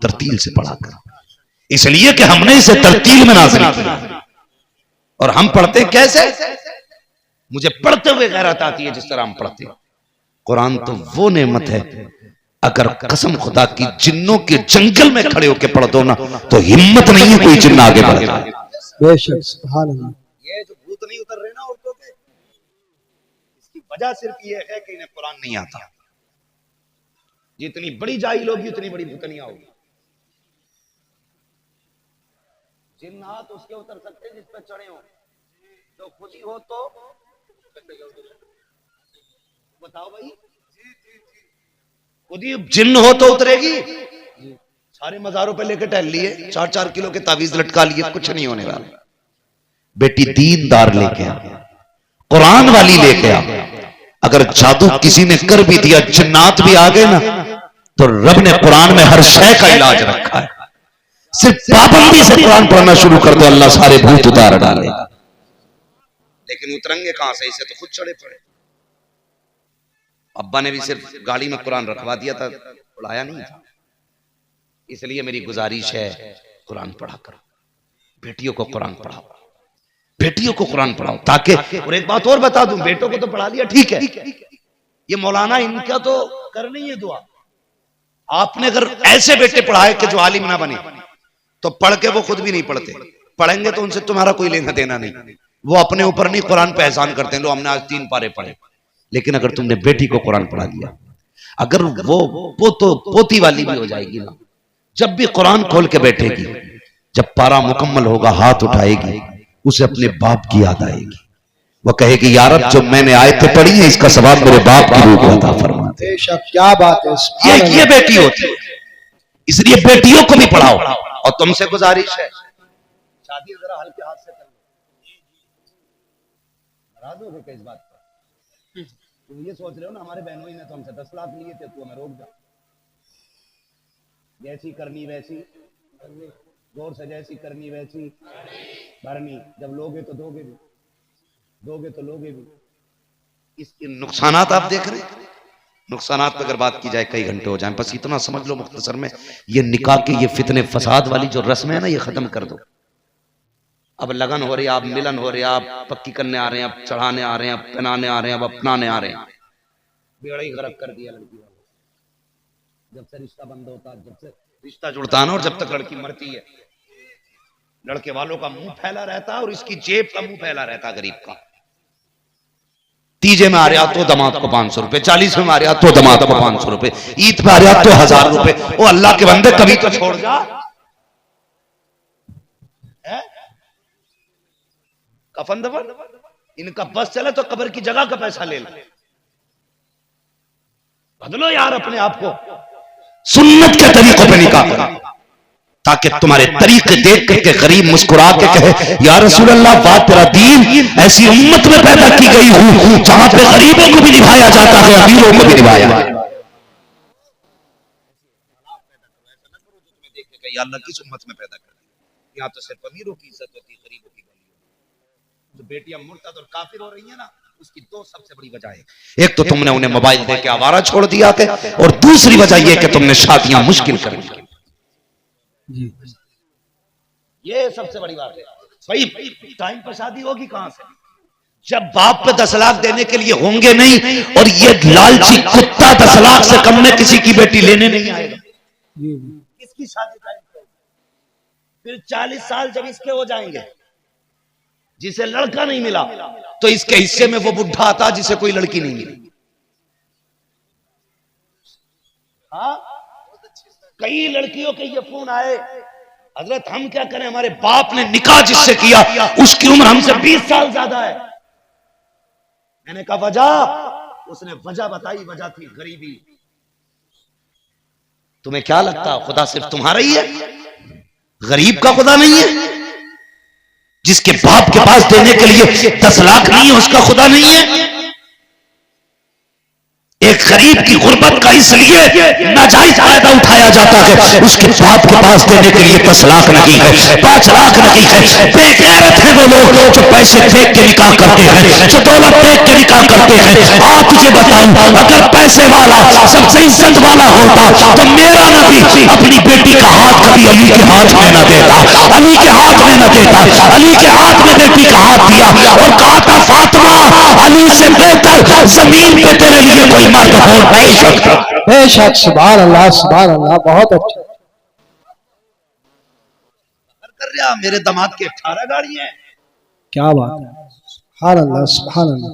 तरतील से पढ़ा कर, इसलिए कि हमने इसे तरतील में नाज़िल किया। और हम पढ़ते कैसे? मुझे पढ़ते हुए गैरत आती है जिस तरह हम पढ़ते हैं। कुरान तो वो नेमत है, अगर कसम खुदा की जिन्नों के जंगल में खड़े होकर पढ़ दो ना तो हिम्मत नहीं है कोई जिन्न आगे बढ़ जाए। बेशक सुभान अल्लाह। ये जो भूत नहीं उतर रहे ना औरतों के, इसकी वजह सिर्फ ये है कि इन्हें कुरान नहीं आता। जितनी बड़ी जाहिल होगी उतनी बड़ी भूतनिया होगी। जिन्नात उसके उतर सकते जिस पर चढ़े हो, तो खुद ही हो तो बताओ भाई, खुद ही जिन्न हो तो उतरेगी। सारे मजारों पे लेकर टहल लिए, 4-4 किलो के तावीज लटका लिए, कुछ नहीं होने वाला। बेटी दीनदार लेके आ, कुरान वाली लेके आ। अगर जादू किसी ने कर भी दिया, जिन्नात भी आ गए ना, तो रब ने कुरान में हर शय का इलाज रखा है। सिर्फ पाबंदी से कुरान पढ़ना शुरू कर दो, अल्लाह सारे भूत उतार डाले। लेकिन उतरेंगे कहां से? इसे तो खुद चढ़े पड़े। अब्बा ने भी सिर्फ गाड़ी में कुरान रखवा दिया था, पढ़ाया नहीं था। इसलिए मेरी गुजारिश है, कुरान पढ़ा करो, बेटियों को कुरान पढ़ाओ, बेटियों को कुरान पढ़ाओ। ताकि, और एक बात और बता दूं, बेटों को तो पढ़ा लिया ठीक है, ये मौलाना इनका तो करनी है दुआ। आपने अगर ऐसे बेटे पढ़ाए कि जो आलिम ना बने, तो पढ़ के वो खुद भी नहीं पढ़ते, पढ़ेंगे तो उनसे तुम्हारा कोई लेना देना नहीं। वो अपने ऊपर नहीं कुरान पे एहसान करते हैं, लो हमने आज 3 पारे पढ़े। लेकिन अगर तुमने बेटी को कुरान पढ़ा दिया, अगर वो पोती वाली भी हो जाएगी ना, जब भी कुरान खोल के बैठेगी, जब पारा मुकम्मल होगा हाथ उठाएगी, उसे अपने बाप की याद आएगी। वो कहेगी यार अब जो मैंने आयतें पढ़ी है इसका सवाब मेरे बाप की रूह को अता फरमा दे। क्या बात है, ये बेटी होती है। इसलिए बेटियों को भी पढ़ाओ। और तुमसे गुजारिश है, शादी जरा हल्के हाथ से कर लो। नाराज हो गए इस बात पर? तुम ये सोच रहे हो ना हमारे बहनों ने तो हमसे 10 लाख लिए थे, तू हमें रोक जा। जैसी करनी वैसी, जोर से जैसी करनी वैसी भरनी। जब लोगे तो दोगे भी, दोगे तो लोगे भी। इसके नुकसानात आप देख रहे हैं। नुकसानात पे अगर बात की जाए कई घंटे हो जाए, बस इतना समझ लो मुख्तसर में, ये निकाह के ये फितने फसाद वाली जो रस्म है ना, ये खत्म कर दो। अब लगन हो रही है, आप मिलन हो रहे हैं, आप पक्की करने आ रहे हैं, आप चढ़ाने आ रहे हैं, आप पहनाने आ रहे हैं, अब अपनाने आ रहे हैं। बेड़ा ही गरक कर दिया लड़की वालों। जब से रिश्ता बंद होता, जब से रिश्ता जुड़ता है ना, और जब तक लड़की मरती है, लड़के वालों का मुंह फैला रहता है और इसकी जेब का मुंह फैला रहता है गरीब का। तीजे में आ रहा तो दमाद को 500 रुपए, 40 में आ रहा तो दमाद को 500 रुपए, ईद पे आ रहा तो 1000 रुपए। ओ अल्लाह के बंदे कभी तो छोड़ जा। कफन दफन इनका बस चले तो कब्र की जगह का पैसा ले लो। बदलो यार अपने आप को, सुन्नत के तरीकों पे निकाह करो, ताकि तुम्हारे तरीके देख करके गरीब मुस्कुरा के कहे या रसूल अल्लाह, बात तेरा दीन ऐसी उम्मत में पैदा की गई हूं जहां पे गरीबों को भी निभाया जाता है, अमीरों को भी निभाया। अल्लाह किस उम्मत में पैदा कर दी? यहाँ तो सिर्फ अमीरों की इज्जत होती है, गरीबों की जो बेटियां मुर्तद और काफिर हो रही है ना, उसकी 2 सबसे बड़ी वजह है। एक तो तुमने उन्हें मोबाइल दे के आवारा छोड़ दिया है, और दूसरी वजह यह कि तुमने शादियां मुश्किल कर दी। ये सबसे बड़ी बात है। भाई टाइम पर शादी होगी कहां से, जब बाप पे 10 लाख देने के लिए होंगे नहीं, और ये लालची कुत्ता 10 लाख से कम में किसी की बेटी लेने नहीं आएगा। किसकी शादी टाइम पे? फिर 40 साल जब इसके हो जाएंगे, जिसे लड़का नहीं मिला तो इसके हिस्से में वो बुढ़ा आता जिसे कोई लड़की नहीं मिली। हाँ, कई लड़कियों के ये फोन आए, हजरत हम क्या करें, हमारे बाप ने निकाह जिससे किया उसकी उम्र हमसे 20 साल ज्यादा है। मैंने कहा वजह? उसने वजह बताई, वजह थी गरीबी। तुम्हें क्या लगता है खुदा सिर्फ तुम्हारा ही है? गरीब का खुदा नहीं है? जिसके बाप के पास देने के लिए 10 लाख नहीं है उसका खुदा नहीं है? एक गरीब की गुर्बत का इसलिए नाजायज फायदा उठाया जाता है, उसके बाप के पास देने के लिए 10 लाख नहीं है, 5 लाख नहीं है। बेगैरत है वो लोग जो पैसे फेंक के निकाह करते हैं, जो दौलत फेंक के निकाह करते हैं। आप तुझे बताऊं, अगर पैसे वाला सबसे इज्जत वाला होता तो मेरा नबी अपनी बेटी का हाथ कभी अली के हाथ में न देता, अली के हाथ में न देता। अली के हाथ में बेटी का हाथ दिया और कहा था, फातिमा अली से बेहतर जमीन पे तेरे लिए कोई मर्द हो नहीं सकता। बेशक, सुभान अल्लाह, सुभान अल्लाह, बहुत अच्छा। कर रहा मेरे दामाद के 18 गाड़ियां हैं। क्या बात है, सुभान अल्लाह, सुभान अल्लाह।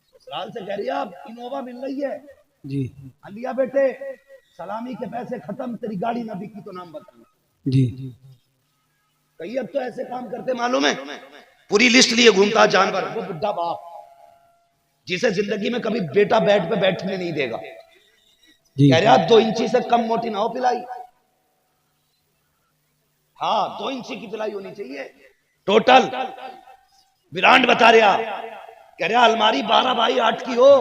ससुराल से कह रही है आप इनोवा मिल रही है जी अलिया बेटे, सलामी के पैसे खत्म, तेरी गाड़ी ना बिकी तो नाम बताना। जी। कई अब तो ऐसे काम करते मालूम है, पूरी लिस्ट लिए घूमता जानवर, वो बुढ़ा बाप जिसे जिंदगी में कभी बेटा बेड पे बैठने नहीं देगा, कह रहा 2 इंची से कम मोटी ना हो पिलाई। हाँ 2 इंची की पिलाई होनी चाहिए टोटल। विरांड बता रहा, कह रहा अलमारी 12 बाई 8 की हो।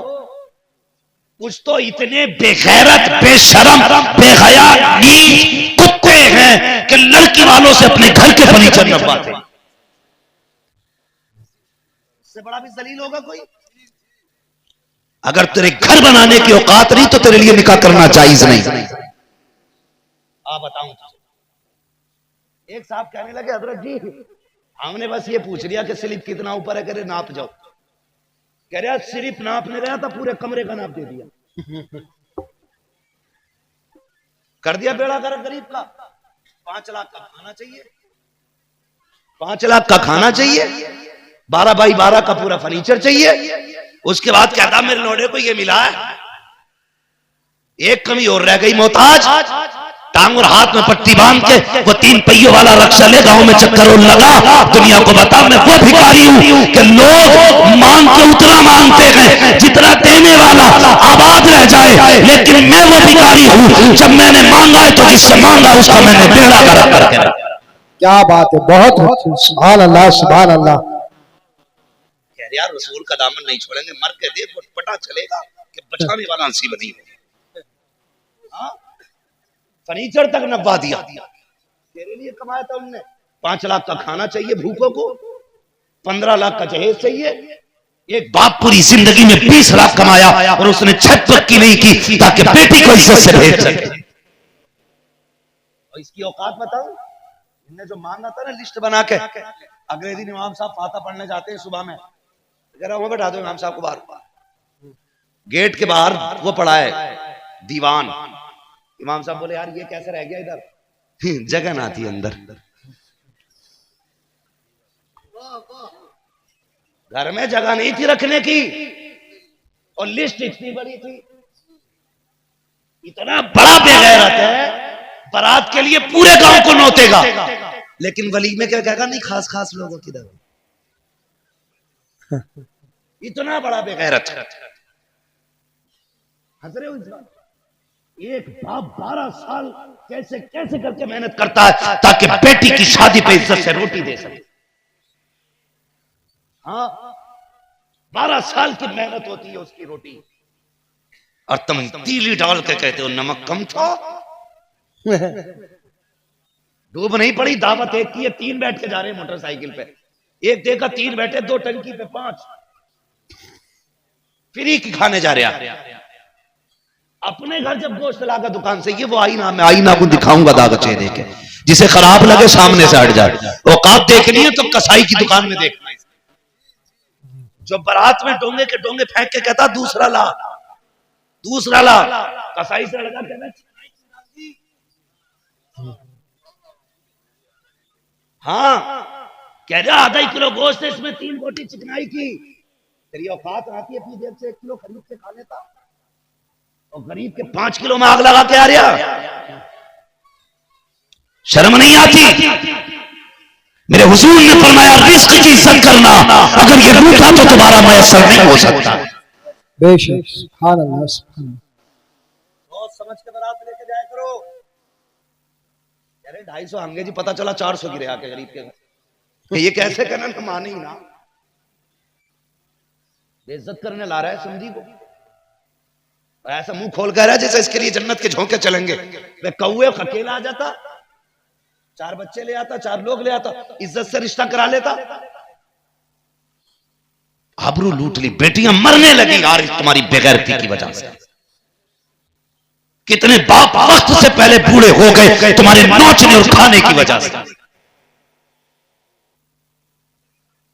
कुछ तो इतने बेगैरत, बेशरम, बेहया, नीच कुत्ते हैं कि लड़की वालों से अपने घर के फर्नीचर नपवाते। इससे बड़ा भी जलील होगा कोई? अगर तेरे घर बनाने की औकात नहीं तो तेरे लिए निकाह करना जायज नहीं। आप बताऊं, एक साहब कहने लगे, हजरत जी हमने बस ये पूछ लिया कि स्लिप कितना ऊपर है, करे नाप जाओ। कह रहा सिर्फ नापने गया था, पूरे कमरे का नाप दे दिया। कर दिया बेड़ा कर गरीब का। 5 लाख का खाना चाहिए, 5 लाख का खाना चाहिए, 12 बाई 12 का पूरा फर्नीचर चाहिए। उसके बाद कहता मेरे लोड़े को ये मिला है, एक कमी और रह गई, मोहताज। टांग और हाथ में पट्टी बांध के वो 3 पहियों वाला रक्षा ले गांव में चक्कर और लगा, दुनिया को बता मैं वो भिखारी हूं कि लोग मांग के उतना मांगते हैं जितना देने वाला आबाद रह जाए, लेकिन मैं वो भिखारी हूं जब मैंने मांगा है तो जिससे मांगा उसका मैंने बेड़ा गर्क करके रखा। क्या बात है, बहुत अच्छी, सुभान अल्लाह, सुभान अल्लाह। कह रहे यार रसूल का दामन नहीं छोड़ेंगे, मर के देख पता चलेगा कि बचाने वाला नसीब नहीं है। फर्नीचर तक नपवा दिया, तेरे लिए कमाया था उनने। 5 लाख का खाना चाहिए भूखों को, 15 लाख का जहेज चाहिए। एक बाप पूरी जिंदगी में 20 लाख कमाया और उसने छत पक्की नहीं की ताकि बेटी को इज्जत से भेज सके। और इसकी औकात बताओ, इनने जो मांगा था ना लिस्ट बना के, अगले दिन इमाम साहब फाता पढ़ने जाते हैं सुबह में, जरा वो बैठा दो इमाम साहब को बाहर, गेट के बाहर वो पड़ा है दीवान। इमाम साहब बोले यार ये कैसे रह गया इधर, जगह ना थी अंदर। घर में जगह नहीं थी रखने की और लिस्ट इतनी बड़ी थी। इतना बड़ा बेगैरत है, बारात के लिए पूरे गांव को नोतेगा, लेकिन वलीमे क्या कहेगा, नहीं खास खास लोगों की दवा। इतना बड़ा बेगैरत है। हंस रहे हो इस बात? एक बाप 12 साल कैसे कैसे करके मेहनत करता है ताकि बेटी की शादी पे इज्जत से रोटी दे सके। हाँ 12 साल की मेहनत होती है उसकी रोटी, और तुम तीली डाल के कहते हो नमक कम था। डूब नहीं पड़ी, दावत एक की है, 3 बैठ के जा रहे हैं मोटरसाइकिल पे, एक देखा 3 बैठे, 2 टंकी पे 5 फ्री की खाने जा रहे। अपने घर जब गोश्त लागा दुकान से, ये वो आईना, मैं आईना को दिखाऊंगा दाग चेहरे के, जिसे खराब लगे सामने से हट जाए। औकात देखनी है तो कसाई की दुकान में देखना है। जो बारात में डोंगे के डोंगे फेंक के कहता दूसरा ला, दूसरा ला, कसाई से लगा कहना हाँ, कह रहा आधा किलो गोश्त है, इसमें 3 बोटी चिकनाई की। तेरी औकात आती है अपनी जेब से 1 किलो खरीद के खा लेता, और गरीब के 5 किलो में आग लगा के आ रहा। शर्म नहीं आती? मेरे हुजूर ने फरमाया रिस्क की इज्जत करना, अगर ये रूठा तो दोबारा मैसर नहीं हो सकता। बेशक, सुभान अल्लाह, सुभान अल्लाह। बहुत समझ के बारात लेके जाया करो। अरे 250 हंगे जी, पता चला 400 गिरे आके गरीब के घर। ये कैसे करना, तो माने ही ना, बेइज्जत करने ला रहा है समझी को। ऐसा मुंह खोल कर रहा है जैसे इसके लिए जन्नत के झोंके चलेंगे। वे कौए अकेला आ जाता, 4 बच्चे ले आता, 4 लोग ले आता, इज्जत से रिश्ता करा लेता। आबरू लूट ली, बेटियां मरने लगी यार तुम्हारी बेगैरती की वजह से। कितने बाप वक्त से पहले बूढ़े हो गए तुम्हारे नोचने और खाने की वजह से।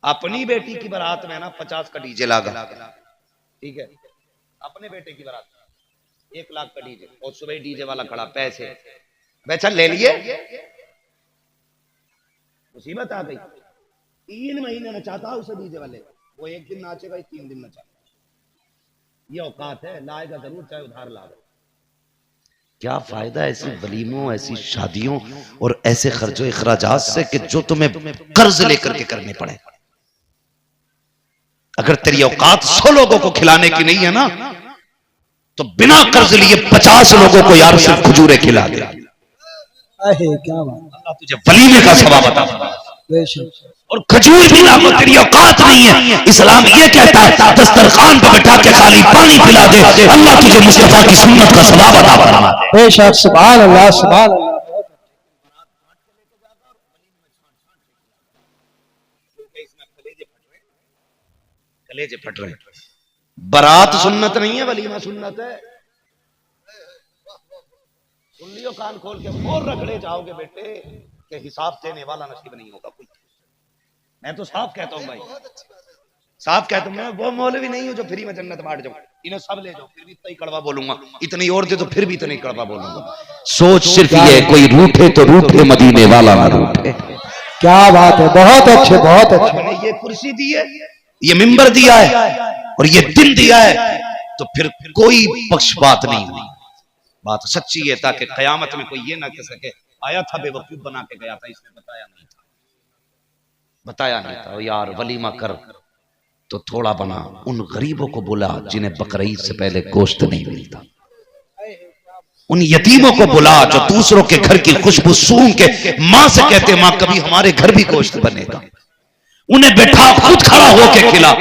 अपनी बेटी की बारात में ना 50 का डीजे लागा, ठीक है, अपने बेटे की बारात 1 लाख का डीजे, और सुबह डीजे वाला खड़ा, पैसे बेचा ले लिए। मुसीबत आ गई, 3 महीने नचाता उसे डीजे वाले, वो 1 दिन नाचेगा, 3 दिन नचाएगा। ये औकात है, लाएगा जरूर चाहे उधार लाए। क्या फायदा ऐसी वलीमों, ऐसी शादियों और ऐसे खर्चो इखराजात से कि जो तुम्हें कर्ज लेकर के करने पड़े। अगर तेरी औकात 100 लोगों को खिलाने की नहीं है ना, तो बिना कर्ज लिए 50 लोगों को यार सिर्फ खजूरे खिला दे। क्या बात, अल्लाह तुझे वलीमे का सवाब अता फरमाए। और खजूर भी ना हो, तेरी औकात नहीं है। इस्लाम ये कहता है दस्तरखान पर बैठा के खाली पानी पिला दे, अल्लाह तुझे मुस्तफा की सुन्नत का सवाब अता फरमाए। बेशक, सुभान अल्लाह, सुभान अल्लाह। कलेजे फट रहे। बारात सुन्नत नहीं है, वलीमा सुन्नत है। सुन लियो कान खोल के, और रगड़े जाओगे बेटे के हिसाब देने वाला नसीब नहीं होगा कोई। मैं तो साफ कहता हूँ भाई, साफ कहता हूँ। मैं वो मौलवी नहीं हूँ जो फ्री में जन्नत बांट जाऊं, इन्हें सब ले जाओ फिर भी इतना ही कड़वा बोलूंगा, इतनी और दे तो फिर भी इतना ही कड़वा बोलूंगा। सोच सिर्फ ये, कोई रूठे तो रूठे, मदीने वाला ना रूठे। क्या बात है, बहुत अच्छे, बहुत अच्छे। मैंने ये कुर्सी दी है, ये मिंबर दिया है और ये दिन दिया है, तो फिर कोई पक्षपात नहीं हुई। बात सच्ची है, ताकि कयामत में कोई ये ना कह सके आया था बेवकूफ बना के गया था, इसने बताया नहीं था, बताया नहीं था। यार वलीमा कर तो थोड़ा बना, उन गरीबों को बुला जिन्हें बकरीद से पहले गोश्त नहीं मिलता, उन यतीमों को बुला जो दूसरों के घर की खुशबू सूंघ के मां से कहते मां कभी हमारे घर भी गोश्त बनेगा। उन्हें बैठा, खुद खड़ा होके खिला।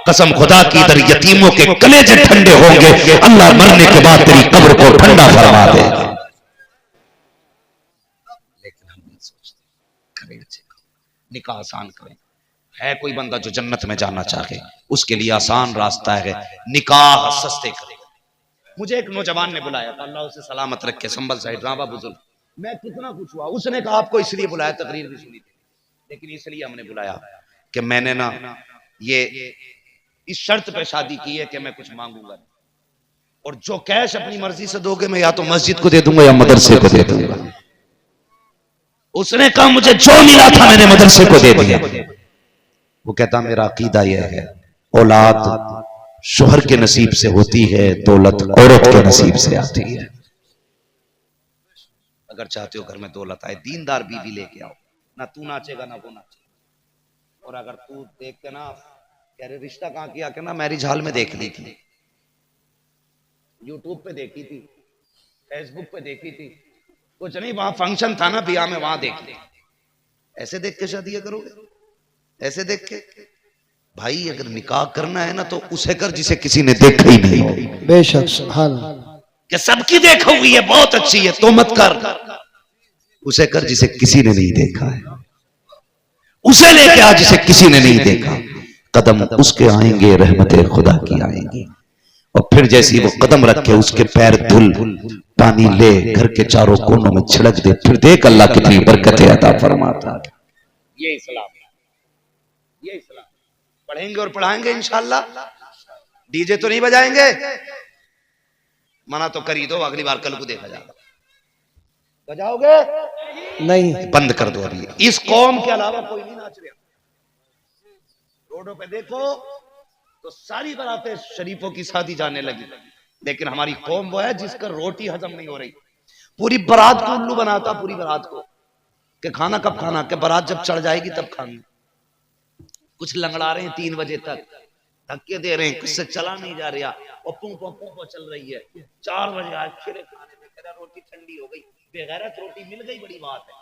कसम खुदा की, इधर यतीमों के कलेजे ठंडे होंगे, अल्लाह मरने के बाद तेरी कब्र को ठंडा फरमा देगा। लेकिन हम नहीं सोचते, करें निकाह आसान करें। है कोई बंदा जो जन्नत में जाना चाहे, उसके लिए आसान रास्ता है, निकाह सस्ते करें। मुझे एक नौजवान ने बुलाया था, अल्लाह उसे सलामत रखे, संभल साइड रावा बुजुर्ग। मैं कितना कुछ हुआ, उसने कहा आपको इसलिए बुलाया, तकरीर भी सुनी थी, लेकिन इसलिए हमने बुलाया कि मैंने ना ये इस शर्त पे शादी की है कि मैं कुछ मांगूंगा, और जो कैश अपनी मर्जी से दोगे मैं या तो मस्जिद को दे दूंगा या मदरसे को दे दूंगा। उसने कहा मुझे जो मिला था मैंने मदरसे को दे दिया। वो कहता मेरा अकीदा यह है, औलाद शोहर के नसीब से होती है, दौलत औरत के नसीब से आती है। अगर चाहते हो घर में दौलत आए, दीनदार बीवी लेके आओ, ना तू नाचेगा ना वो नाचेगा। और अगर तू देख के ना कह रहे रिश्ता कहाँ किया, के ना मैरिज हॉल में देख ली थी, यूट्यूब पे देखी थी, फेसबुक पे देखी थी, कुछ नहीं वहां फंक्शन था ना बिया में, वहां देख ली। ऐसे देख के शादी करोगे, ऐसे देख के? भाई अगर निकाह करना है ना तो उसे कर जिसे किसी ने देखा ही नहीं हो। बेशक, सुभान अल्लाह। कि सबकी देखा हुई है बहुत अच्छी है तो मत कर, उसे कर जिसे किसी ने नहीं देखा है, उसे लेके आ जिसे किसी ने नहीं देखा। कदम उसके आएंगे, रहमतें खुदा की आएंगी। और फिर जैसी वो कदम रखे उसके पैर धुल, पानी ले घर के चारों कोनों में छिड़क दे, फिर देख अल्लाह कितनी बरकतें अता फरमाता है। ये इस्लाम, ये इस्लाम। पढ़ेंगे और पढ़ाएंगे इंशाअल्लाह। डीजे तो नहीं बजाएंगे, मना तो कर ही दो, अगली बार कल को देखा जाएगा। बजाओगे नहीं, बंद कर दो अभी। इस कौम के अलावा कोई नहीं नाच रहा। रोडों पे देखो तो सारी बारातें शरीफों की शादी जाने लगी, लेकिन हमारी कौम वो है जिसका रोटी हजम नहीं हो रही। पूरी बारात को उल्लू बनाता, पूरी बारात को कि खाना कब खाना, कि बारात जब चढ़ जाएगी तब खाएंगे। कुछ लंगड़ा रहे हैं 3 बजे तक, धक्के दे रहे हैं, कुछ से चला नहीं जा रहा, पप्पू चल रही है। 4 बजे आज फिर खाने में कह रहा रोटी ठंडी हो गई। बेगैरत रोटी मिल गई बड़ी बात है,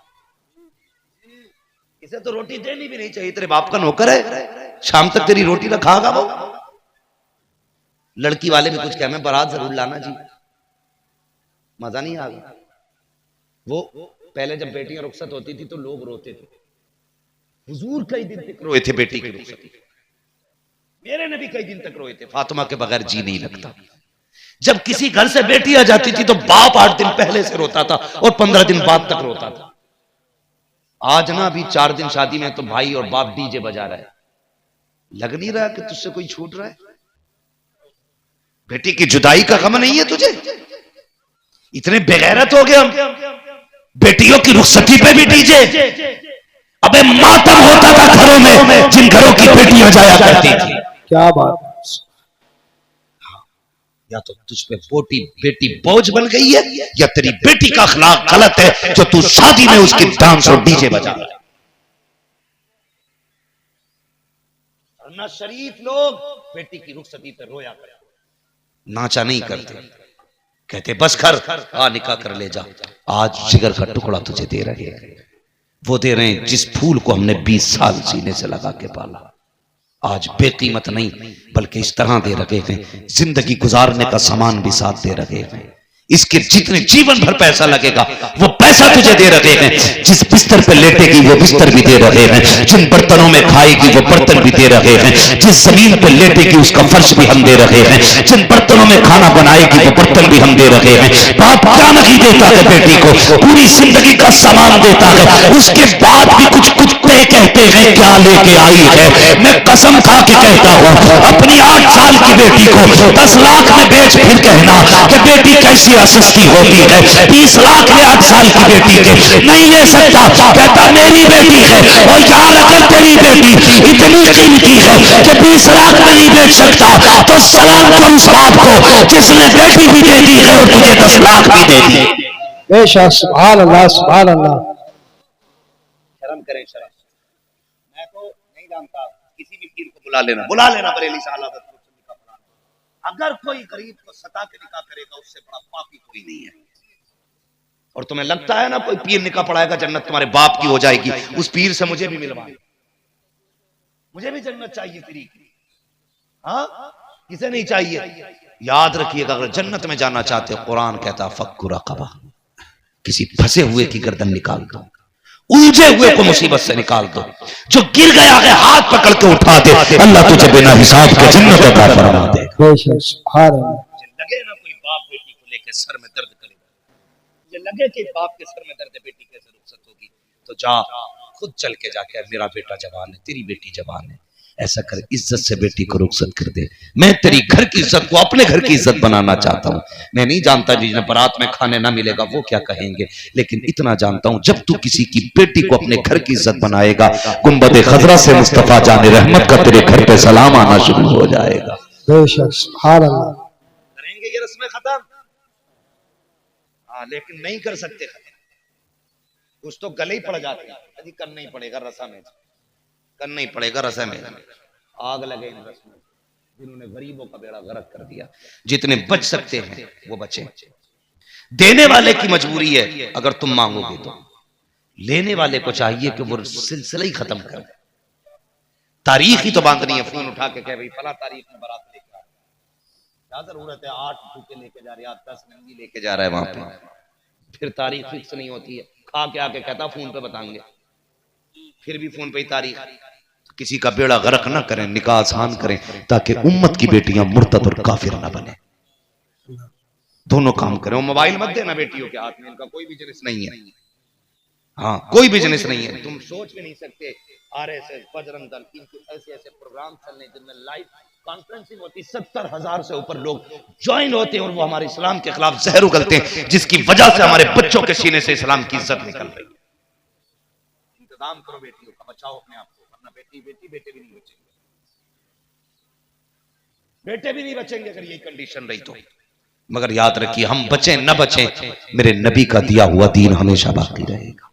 इसे तो रोटी देनी भी नहीं चाहिए। तेरे बाप का नौकर है, शाम तक तेरी रोटी ना खाएगा वो। लड़की वाले भी कुछ कह, मैं बारात जरूर लाना जी, मजा नहीं आ गया। वो पहले जब बेटियां रुखसत होती थी तो लोग रोते थे, हुजूर कई दिन तक रोए थे बेटी की रुखसती, मेरे नबी कई दिन तक रोए थे, फातिमा के बगैर जी नहीं लगता। जब किसी घर से बेटी आ जाती थी तो बाप 8 दिन पहले से रोता था और 15 दिन बाद तक रोता था। आज ना अभी 4 दिन शादी में तो भाई और बाप डीजे बजा रहा है, लग नहीं रहा कि तुझसे कोई छूट रहा है? बेटी की जुदाई का गम नहीं है तुझे? इतने बेगैरत हो गए हम, बेटियों की रुखसती पे भी डीजे। अबे मातम होता था घरों में जिन घरों की बेटियां जाया करती थी। क्या बात है। या तो तुझ पे बेटी बोझ बन गई है, या तेरी बेटी का अखलाक गलत है जो तू शादी में उसकी डांस और डीजे बजा रहा है। वरना शरीफ लोग बेटी की रुखसती पे रोया करते, नाचा नहीं करते, कहते बस कर, आ निकाह कर ले जा। आज जिगर का टुकड़ा तुझे दे रहे हैं, वो दे रहे हैं जिस फूल को हमने 20 साल सीने से लगा के पाला। आज बेकीमत नहीं बल्कि इस तरह दे रखे हैं, जिंदगी गुजारने का सामान भी साथ दे रखे हैं। इसके जितने जीवन भर पैसा लगेगा वो पैसा तुझे दे रहे हैं। जिस बिस्तर पे लेटेगी वो बिस्तर भी दे रहे हैं, जिन बर्तनों में खाएगी वो बर्तन भी दे रहे हैं, जिस जमीन पे लेटेगी उसका फर्श भी हम दे रहे हैं, जिन बर्तनों में खाना बनाएगी वो बर्तन भी हम दे रहे हैं। बाप क्या नहीं देता है बेटी को, पूरी जिंदगी का सामान देता है, उसके बाद भी कुछ कुत्ते कहते हैं क्या लेके आई है। मैं कसम खा के कहता हूं, अपनी 8 साल की बेटी को 10 लाख में बेच फिर कहना कि बेटी कैसी सस्ती होती है। 20 लाख में 8 साल की बेटी के नहीं ले सकता, कहता मेरी बेटी है। और यार अगर तेरी बेटी इतनी कीमती है कि 20 लाख में नहीं बेच सकता तो सलाम कर उस बाप को जिसने बेटी भी दे दी है और तुझे 10 लाख भी दे दी। बेशक, सुभान अल्लाह, सुभान अल्लाह। शर्म करें, शर्म। मैं तो नहीं जानता, किसी भी पीर को बुला लेना बरेली साहब, अगर कोई गरीब को सता के निकाह करेगा उससे बड़ा पापी कोई नहीं है। और तुम्हें लगता है ना कोई पीर निकाह पढ़ाएगा जन्नत तुम्हारे बाप की हो जाएगी, उस पीर से मुझे भी मिलवा, मुझे भी जन्नत चाहिए तेरी। हाँ, किसे नहीं चाहिए? याद रखिएगा, अगर जन्नत में जाना चाहते हो, कुरान कहता फक्कु रक़बा, किसी फंसे हुए की गर्दन निकाल दो, उलझे हुए को मुसीबत से निकाल दो, जो गिर गया है हाथ पकड़ के उठा दे, अल्लाह तुझे बिना हिसाब के जन्नत अता फरमा दे। लगे ना कोई बाप बेटी को लेकर सर में दर्द करेगा, मुझे लगे कि बाप के सर में दर्द बेटी कैसे रुखसत होगी, तो जा खुद चल के जाके, मेरा बेटा जवान है, तेरी बेटी जवान है, ऐसा कर, इज्जत से बेटी को रुखसत कर दे। मैं तेरी घर की इज्जत को अपने घर की इज्जत बनाना चाहता हूँ। मैं नहीं जानता जिन्हें बारात में खाने ना मिलेगा वो क्या कहेंगे, लेकिन इतना जानता हूँ जब तू किसी की बेटी को अपने घर की इज्जत बनाएगा, गुंबद खजरा से मुस्तफा जाने रहमत का तेरे घर पे सलाम आना शुरू हो जाएगा। करेंगे ये रस्में खत्म? हाँ, लेकिन नहीं कर सकते खत्म, कुछ तो गले ही पड़ जाते हैं। यदि करना ही पड़ेगा रस्म में, करना ही पड़ेगा रस्म में। आग लगे इन रस्म में जिन्होंने गरीबों का बेड़ा गर्क कर दिया। जितने बच सकते हैं वो बचे। देने वाले की मजबूरी है, अगर तुम मांगोगे तो लेने वाले को चाहिए कि वो सिलसिला ही खत्म कर दे। तारीख ही तो बांधनी है, फोन उठा के कह भाई फला तारीख में बारात लेके आ, क्या जरूरत है 8 फूके लेके जा रहे हैं, 10 नंगी लेके जा रहा है वहां पे, फिर तारीख फिक्स नहीं होती है। खा के आके कहता फोन पे बताएंगे, फिर भी फोन पे ही तारीख। किसी का बेड़ा गर्क ना करें, निकाह आसान करें ताकि उम्मत की बेटियां मुर्तद और काफिर ना बने। दोनों काम करें। मोबाइल मत देना बेटियों के हाथ में, इनका कोई बिजनेस नहीं है। हाँ, कोई बिजनेस नहीं है। तुम सोच भी नहीं सकते आरएसएस, बजरंग दल, इनके ऐसे ऐसे प्रोग्राम चलने जिनमें लाइव कॉन्फ्रेंसिंग होती, 70,000 से ऊपर लोग ज्वाइन होते हैं और वो हमारे इस्लाम के खिलाफ जहर उगलते हैं, जिसकी वजह से हमारे बच्चों के सीने से इस्लाम की इज्जत निकल रही है। इंतजाम करो बेटियों का, बचाओ अपने आप को, वरना बेटे भी नहीं बचेंगे, बेटे भी नहीं बचेंगे अगर यही कंडीशन रही तो। मगर याद रखिए, हम बचें न बचें, मेरे नबी का दिया हुआ दीन हमेशा बाकी रहेगा,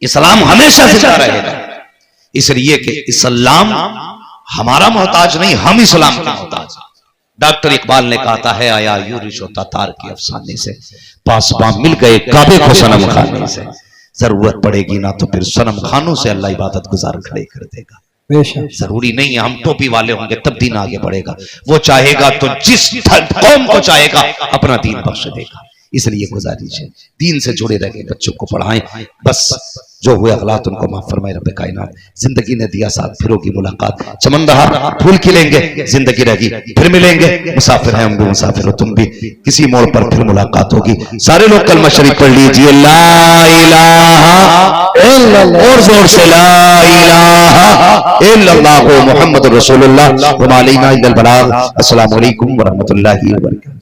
इस्लाम हमेशा जिंदा रहेगा। इसलिए कि इस्लाम हमारा मोहताज नहीं, हम इस्लाम का मोहताज। डॉक्टर इकबाल ने कहा है, आया यूरिश होता तार के अफसाने से, पासबां मिल गए काबे को सनम खाने से, जरूरत पड़ेगी ना तो फिर सनम खानों से अल्लाह इबादत गुजार खड़े कर देगा। बेशक जरूरी नहीं है हम टोपी वाले होंगे तब दीन आगे बढ़ेगा। वो चाहेगा तो जिस कौम को चाहेगा अपना दीन बख्श देगा। इसलिए गुजारिश है दीन से जुड़े रह बच्चों को पढ़ाएं। बस जो हुए अगलात उनको माफ फरमाए रब्बे कायनात। जिंदगी ने दिया साथ फिर होगी मुलाकात। चमन रहा फूल खिलेंगे जिंदगी रहेगी फिर मिलेंगे। मुसाफिर हैं हम भी मुसाफिर हो तुम भी किसी मोड़ पर फिर मुलाकात होगी। सारे लोग कलमा शरीफ पढ़ लीजिए ला इलाहा इल्लल्लाह और जोर से ला इलाहा इल्लल्लाह मुहम्मद रसूलुल्लाह व मा अलैना इल्लल बलाग। अस्सलामु अलैकुम व रहमतुल्लाहि व बरकातहू।